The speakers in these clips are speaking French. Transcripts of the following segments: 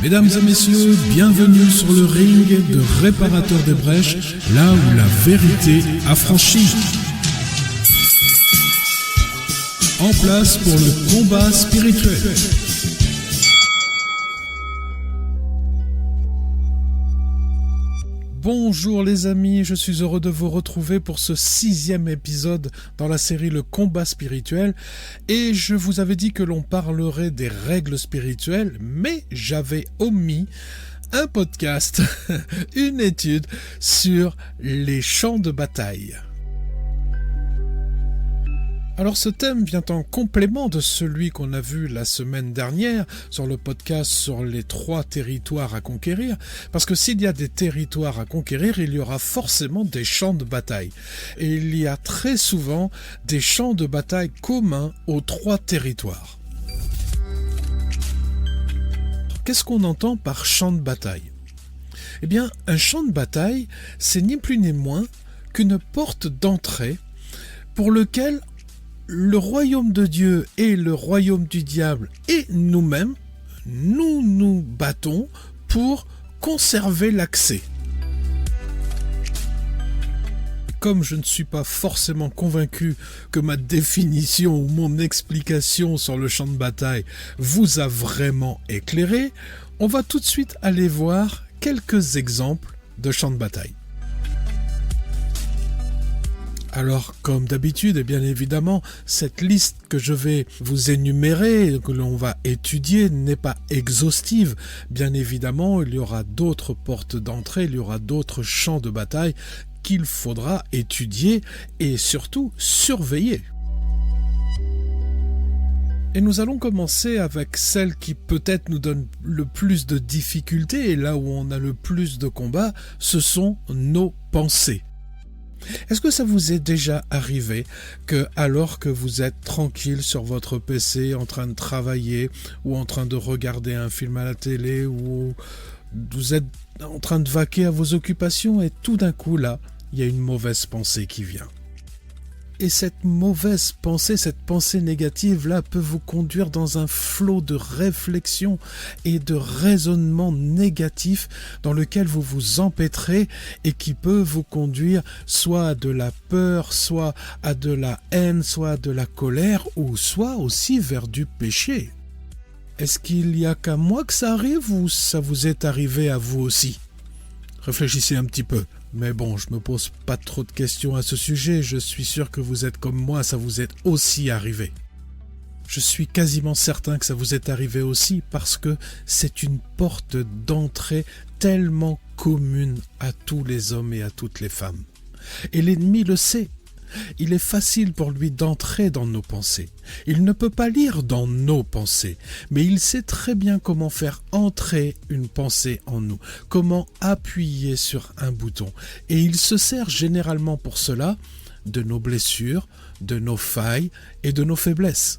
Mesdames et messieurs, bienvenue sur le ring de Réparateur des Brèches, là où la vérité a franchi. En place pour le combat spirituel. Bonjour les amis, je suis heureux de vous retrouver pour ce 6e épisode dans la série Le combat spirituel. Et je vous avais dit que l'on parlerait des règles spirituelles, mais j'avais omis un podcast, une étude sur les champs de bataille. Alors ce thème vient en complément de celui qu'on a vu la semaine dernière sur le podcast sur les 3 territoires à conquérir, parce que s'il y a des territoires à conquérir, il y aura forcément des champs de bataille. Et il y a très souvent des champs de bataille communs aux 3 territoires. Qu'est-ce qu'on entend par champ de bataille ? Eh bien, un champ de bataille, c'est ni plus ni moins qu'une porte d'entrée pour lequel le royaume de Dieu et le royaume du diable et nous-mêmes, nous battons pour conserver l'accès. Comme je ne suis pas forcément convaincu que ma définition ou mon explication sur le champ de bataille vous a vraiment éclairé, on va tout de suite aller voir quelques exemples de champs de bataille. Alors, comme d'habitude, et bien évidemment, cette liste que je vais vous énumérer, que l'on va étudier, n'est pas exhaustive. Bien évidemment, il y aura d'autres portes d'entrée, il y aura d'autres champs de bataille qu'il faudra étudier et surtout surveiller. Et nous allons commencer avec celle qui peut-être nous donne le plus de difficultés, et là où on a le plus de combats, ce sont nos pensées. Est-ce que ça vous est déjà arrivé que, alors que vous êtes tranquille sur votre PC en train de travailler ou en train de regarder un film à la télé ou vous êtes en train de vaquer à vos occupations et tout d'un coup là, il y a une mauvaise pensée qui vient. Et cette mauvaise pensée, cette pensée négative-là peut vous conduire dans un flot de réflexion et de raisonnement négatif dans lequel vous vous empêtrez et qui peut vous conduire soit à de la peur, soit à de la haine, soit à de la colère ou soit aussi vers du péché. Est-ce qu'il y a qu'à moi que ça arrive ou ça vous est arrivé à vous aussi ? Réfléchissez un petit peu. Mais bon, je me pose pas trop de questions à ce sujet, je suis sûr que vous êtes comme moi, ça vous est aussi arrivé. Je suis quasiment certain que ça vous est arrivé aussi parce que c'est une porte d'entrée tellement commune à tous les hommes et à toutes les femmes. Et l'ennemi le sait. Il est facile pour lui d'entrer dans nos pensées. Il ne peut pas lire dans nos pensées, mais il sait très bien comment faire entrer une pensée en nous, comment appuyer sur un bouton. Et il se sert généralement pour cela de nos blessures, de nos failles et de nos faiblesses.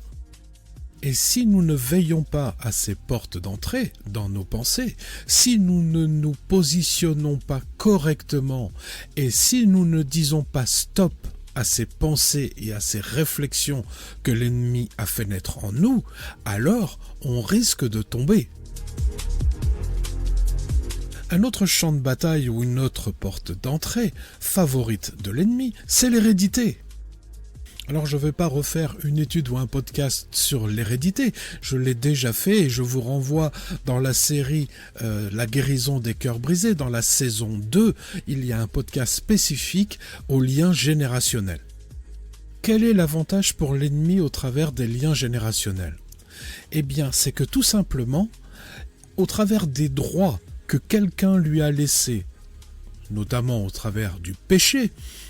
Et si nous ne veillons pas à ces portes d'entrée dans nos pensées, si nous ne nous positionnons pas correctement et si nous ne disons pas stop à ces pensées et à ces réflexions que l'ennemi a fait naître en nous, alors on risque de tomber. Un autre champ de bataille ou une autre porte d'entrée favorite de l'ennemi, c'est l'hérédité. Alors je ne vais pas refaire une étude ou un podcast sur l'hérédité, je l'ai déjà fait et je vous renvoie dans la série La guérison des cœurs brisés, dans la saison 2, il y a un podcast spécifique aux liens générationnels. Quel est l'avantage pour l'ennemi au travers des liens générationnels ? Eh bien, c'est que tout simplement, au travers des droits que quelqu'un lui a laissés, notamment au travers du péché,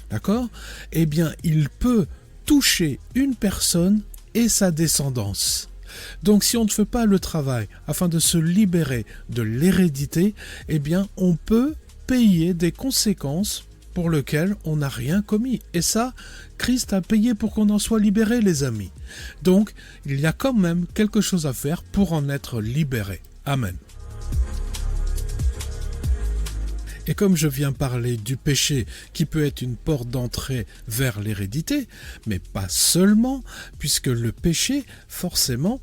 d'accord ? Eh bien, il peut toucher une personne et sa descendance. Donc si on ne fait pas le travail afin de se libérer de l'hérédité, eh bien on peut payer des conséquences pour lesquelles on n'a rien commis. Et ça, Christ a payé pour qu'on en soit libéré, les amis. Donc il y a quand même quelque chose à faire pour en être libéré. Amen. Et comme je viens parler du péché qui peut être une porte d'entrée vers l'hérédité, mais pas seulement, puisque le péché, forcément,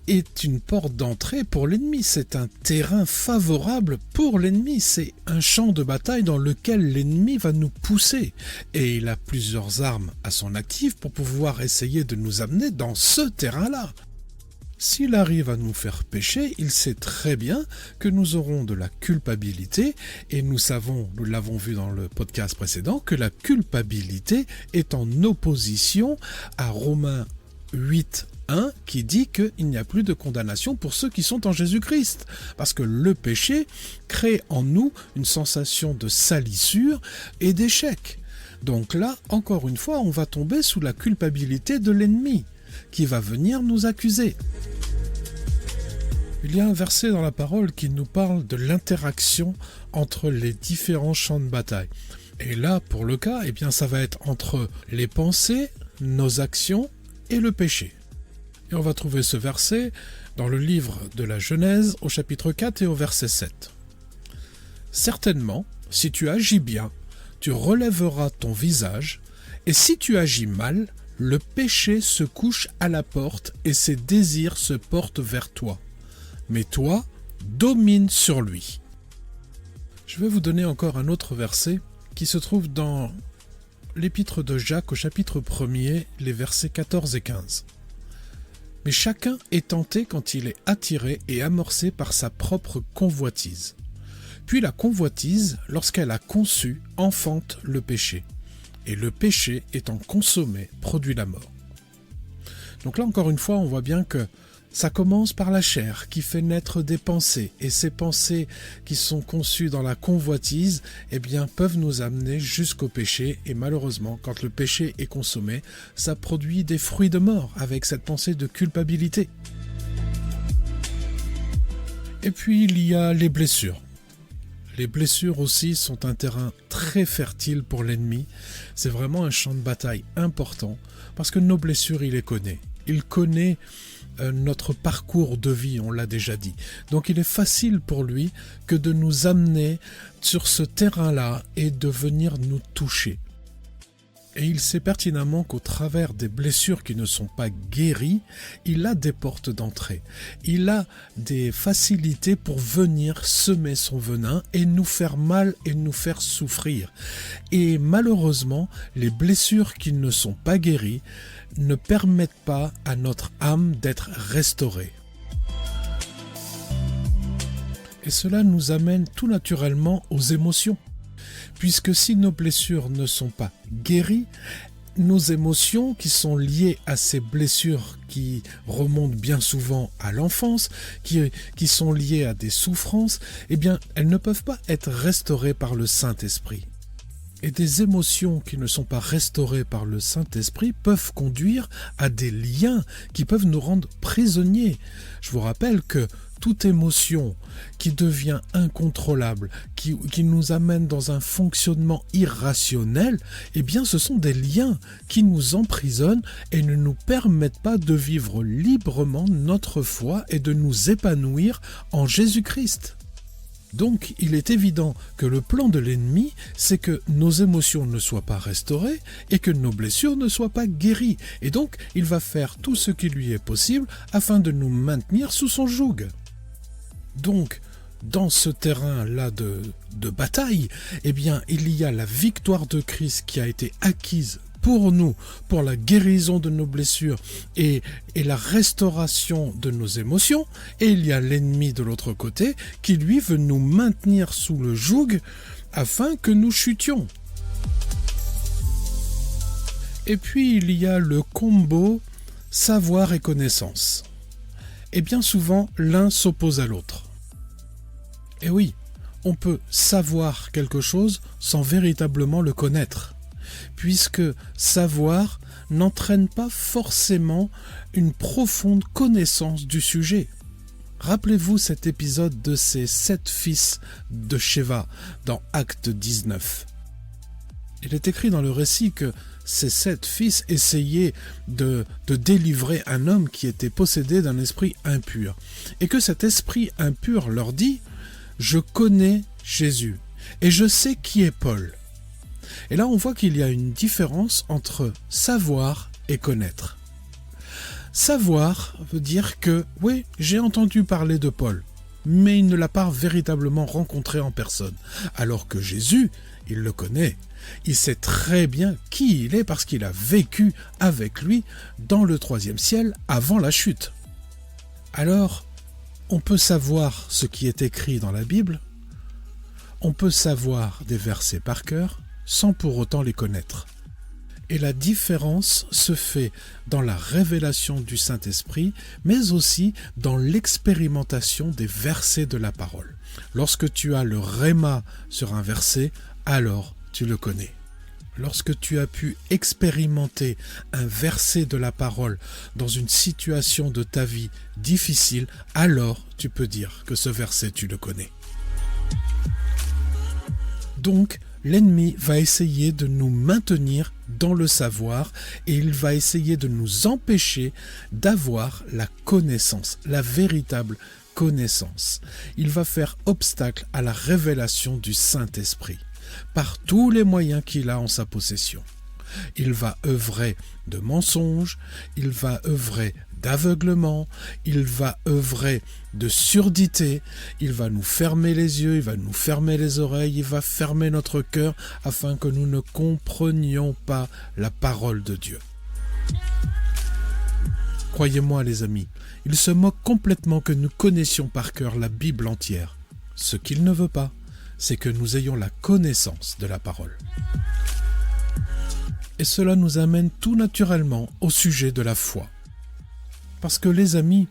est une porte d'entrée pour l'ennemi, c'est un terrain favorable pour l'ennemi, c'est un champ de bataille dans lequel l'ennemi va nous pousser. Et il a plusieurs armes à son actif pour pouvoir essayer de nous amener dans ce terrain-là. S'il arrive à nous faire pécher, il sait très bien que nous aurons de la culpabilité et nous l'avons vu dans le podcast précédent, que la culpabilité est en opposition à Romains 8.1 qui dit qu'il n'y a plus de condamnation pour ceux qui sont en Jésus-Christ. Parce que le péché crée en nous une sensation de salissure et d'échec. Donc là, encore une fois, on va tomber sous la culpabilité de l'ennemi qui va venir nous accuser. Il y a un verset dans la parole qui nous parle de l'interaction entre les différents champs de bataille. Et là, pour le cas, ça va être entre les pensées, nos actions et le péché. Et on va trouver ce verset dans le livre de la Genèse au chapitre 4 et au verset 7. « Certainement, si tu agis bien, tu relèveras ton visage, et si tu agis mal, le péché se couche à la porte et ses désirs se portent vers toi. Mais toi, domine sur lui. » Je vais vous donner encore un autre verset qui se trouve dans l'épître de Jacques au chapitre 1er, les versets 14 et 15. « Mais chacun est tenté quand il est attiré et amorcé par sa propre convoitise. Puis la convoitise, lorsqu'elle a conçu, enfante le péché. Et le péché, étant consommé, produit la mort. » Donc là, encore une fois, on voit bien que ça commence par la chair qui fait naître des pensées. Et ces pensées qui sont conçues dans la convoitise, peuvent nous amener jusqu'au péché. Et malheureusement, quand le péché est consommé, ça produit des fruits de mort avec cette pensée de culpabilité. Et puis, il y a les blessures. Les blessures aussi sont un terrain très fertile pour l'ennemi. C'est vraiment un champ de bataille important parce que nos blessures, il les connaît. Il connaît notre parcours de vie, on l'a déjà dit. Donc il est facile pour lui que de nous amener sur ce terrain-là et de venir nous toucher. Et il sait pertinemment qu'au travers des blessures qui ne sont pas guéries, il a des portes d'entrée. Il a des facilités pour venir semer son venin et nous faire mal et nous faire souffrir. Et malheureusement, les blessures qui ne sont pas guéries ne permettent pas à notre âme d'être restaurée. Et cela nous amène tout naturellement aux émotions. Puisque si nos blessures ne sont pas guéries, nos émotions qui sont liées à ces blessures qui remontent bien souvent à l'enfance, qui sont liées à des souffrances, elles ne peuvent pas être restaurées par le Saint-Esprit. Et des émotions qui ne sont pas restaurées par le Saint-Esprit peuvent conduire à des liens qui peuvent nous rendre prisonniers. Je vous rappelle que toute émotion qui devient incontrôlable, qui nous amène dans un fonctionnement irrationnel, ce sont des liens qui nous emprisonnent et ne nous permettent pas de vivre librement notre foi et de nous épanouir en Jésus-Christ. Donc, il est évident que le plan de l'ennemi, c'est que nos émotions ne soient pas restaurées et que nos blessures ne soient pas guéries. Et donc, il va faire tout ce qui lui est possible afin de nous maintenir sous son joug. Donc, dans ce terrain-là de bataille, il y a la victoire de Christ qui a été acquise pour nous, pour la guérison de nos blessures et la restauration de nos émotions, et il y a l'ennemi de l'autre côté qui lui veut nous maintenir sous le joug afin que nous chutions. Et puis il y a le combo savoir et connaissance. Et bien souvent, l'un s'oppose à l'autre. Et oui, on peut savoir quelque chose sans véritablement le connaître, puisque savoir n'entraîne pas forcément une profonde connaissance du sujet. Rappelez-vous cet épisode de ces 7 fils de Sheva dans Acte 19. Il est écrit dans le récit que ces 7 fils essayaient de délivrer un homme qui était possédé d'un esprit impur, et que cet esprit impur leur dit « Je connais Jésus, et je sais qui est Paul ». Et là, on voit qu'il y a une différence entre savoir et connaître. Savoir veut dire que, oui, j'ai entendu parler de Paul, mais il ne l'a pas véritablement rencontré en personne. Alors que Jésus, il le connaît. Il sait très bien qui il est parce qu'il a vécu avec lui dans le 3e ciel avant la chute. Alors, on peut savoir ce qui est écrit dans la Bible, on peut savoir des versets par cœur sans pour autant les connaître. Et la différence se fait dans la révélation du Saint-Esprit, mais aussi dans l'expérimentation des versets de la parole. Lorsque tu as le réma sur un verset, alors tu le connais. Lorsque tu as pu expérimenter un verset de la parole dans une situation de ta vie difficile, alors tu peux dire que ce verset tu le connais. Donc, l'ennemi va essayer de nous maintenir dans le savoir et il va essayer de nous empêcher d'avoir la connaissance, la véritable connaissance. Il va faire obstacle à la révélation du Saint-Esprit par tous les moyens qu'il a en sa possession. Il va œuvrer de mensonges, il va œuvrer d'aveuglement, il va œuvrer de surdité, il va nous fermer les yeux, il va nous fermer les oreilles, il va fermer notre cœur afin que nous ne comprenions pas la parole de Dieu. Croyez-moi les amis, il se moque complètement que nous connaissions par cœur la Bible entière. Ce qu'il ne veut pas, c'est que nous ayons la connaissance de la parole. Et cela nous amène tout naturellement au sujet de la foi. Parce que les amis,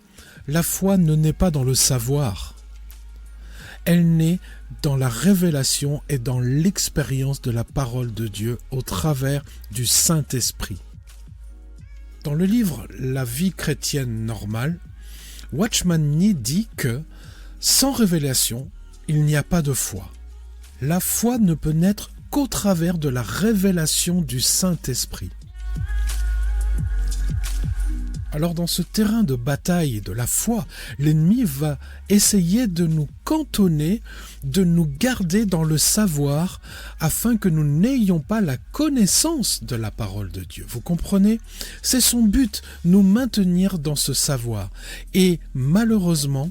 la foi ne naît pas dans le savoir. Elle naît dans la révélation et dans l'expérience de la parole de Dieu au travers du Saint-Esprit. Dans le livre La vie chrétienne normale, Watchman Nee dit que sans révélation, il n'y a pas de foi. La foi ne peut naître qu'au travers de la révélation du Saint-Esprit. Alors dans ce terrain de bataille de la foi, l'ennemi va essayer de nous cantonner, de nous garder dans le savoir, afin que nous n'ayons pas la connaissance de la parole de Dieu. Vous comprenez? C'est son but, nous maintenir dans ce savoir. Et malheureusement,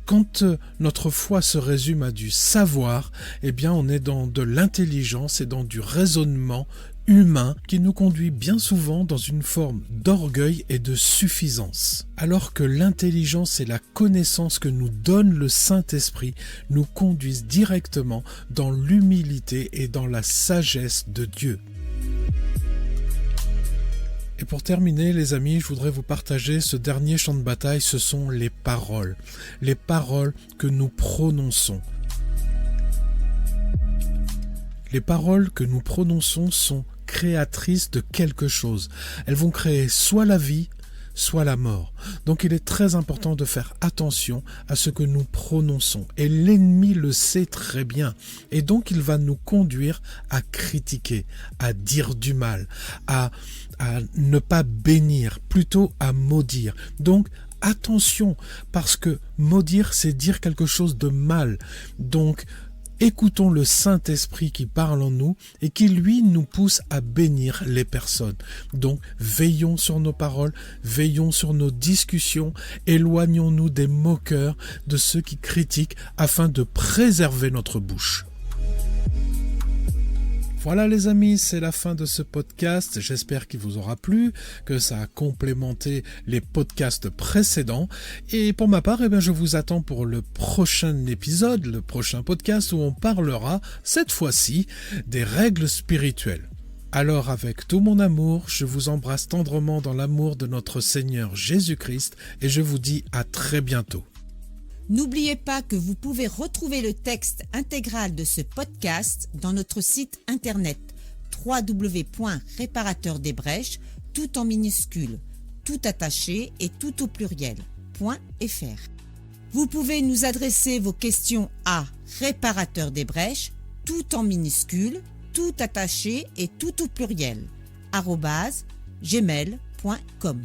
quand notre foi se résume à du savoir, eh bien on est dans de l'intelligence et dans du raisonnement humain qui nous conduit bien souvent dans une forme d'orgueil et de suffisance. Alors que l'intelligence et la connaissance que nous donne le Saint-Esprit nous conduisent directement dans l'humilité et dans la sagesse de Dieu. Et pour terminer, les amis, je voudrais vous partager ce dernier champ de bataille, ce sont les paroles que nous prononçons. Les paroles que nous prononçons sont créatrices de quelque chose. Elles vont créer soit la vie, soit la mort. Donc il est très important de faire attention à ce que nous prononçons. Et l'ennemi le sait très bien. Et donc il va nous conduire à critiquer, à dire du mal, à ne pas bénir, plutôt à maudire. Donc attention, parce que maudire, c'est dire quelque chose de mal. Donc écoutons le Saint-Esprit qui parle en nous et qui, lui, nous pousse à bénir les personnes. Donc, veillons sur nos paroles, veillons sur nos discussions, éloignons-nous des moqueurs, de ceux qui critiquent, afin de préserver notre bouche. Voilà les amis, c'est la fin de ce podcast. J'espère qu'il vous aura plu, que ça a complémenté les podcasts précédents. Et pour ma part, je vous attends pour le prochain épisode, le prochain podcast où on parlera, cette fois-ci, des règles spirituelles. Alors avec tout mon amour, je vous embrasse tendrement dans l'amour de notre Seigneur Jésus-Christ et je vous dis à très bientôt. N'oubliez pas que vous pouvez retrouver le texte intégral de ce podcast dans notre site internet www.réparateurdesbrèches, tout en minuscules, tout attaché et tout au pluriel, .fr. Vous pouvez nous adresser vos questions à réparateurdesbrèches, tout en minuscules, tout attaché et tout au pluriel, @gmail.com.